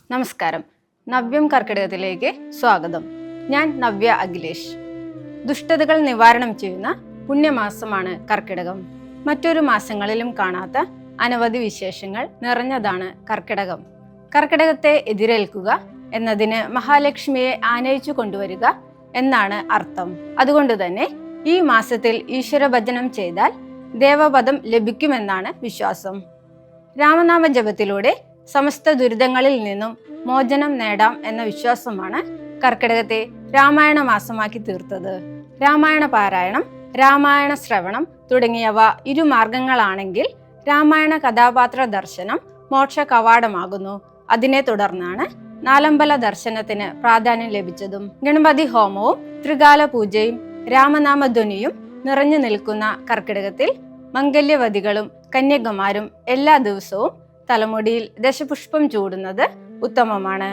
നമസ്കാരം. നവ്യം കർക്കിടകത്തിലേക്ക് സ്വാഗതം. ഞാൻ നവ്യ അഖിലേഷ്. ദുഷ്ടതകൾ നിവാരണം ചെയ്യുന്ന പുണ്യമാസമാണ് കർക്കിടകം. മറ്റൊരു മാസങ്ങളിലും കാണാത്ത അനവധി വിശേഷങ്ങൾ നിറഞ്ഞതാണ് കർക്കിടകം. കർക്കിടകത്തെ എതിരേൽക്കുക എന്നതിന് മഹാലക്ഷ്മിയെ ആനയിച്ചു കൊണ്ടുവരിക എന്നാണ് അർത്ഥം. അതുകൊണ്ട് തന്നെ ഈ മാസത്തിൽ ഈശ്വരഭജനം ചെയ്താൽ ദേവപദം ലഭിക്കുമെന്നാണ് വിശ്വാസം. രാമനാമ ജപത്തിലൂടെ സമസ്ത ദുരിതങ്ങളിൽ നിന്നും മോചനം നേടാം എന്ന വിശ്വാസമാണ് കർക്കിടകത്തെ രാമായണ മാസമാക്കി തീർത്തത്. രാമായണ പാരായണം, രാമായണ ശ്രവണം തുടങ്ങിയവ ഇരുമാർഗങ്ങളാണെങ്കിൽ രാമായണ കഥാപാത്ര ദർശനം മോക്ഷ കവാടമാകുന്നു. അതിനെ തുടർന്നാണ് നാലമ്പല ദർശനത്തിന് പ്രാധാന്യം ലഭിച്ചതും. ഗണപതി ഹോമവും ത്രികാല പൂജയും രാമനാമധ്വനിയും നിറഞ്ഞു നിൽക്കുന്ന കർക്കിടകത്തിൽ മംഗല്യവതികളും കന്യകമാരും എല്ലാ ദിവസവും തലമുടിയിൽ ദശപുഷ്പം ചൂടുന്നത് ഉത്തമമാണ്.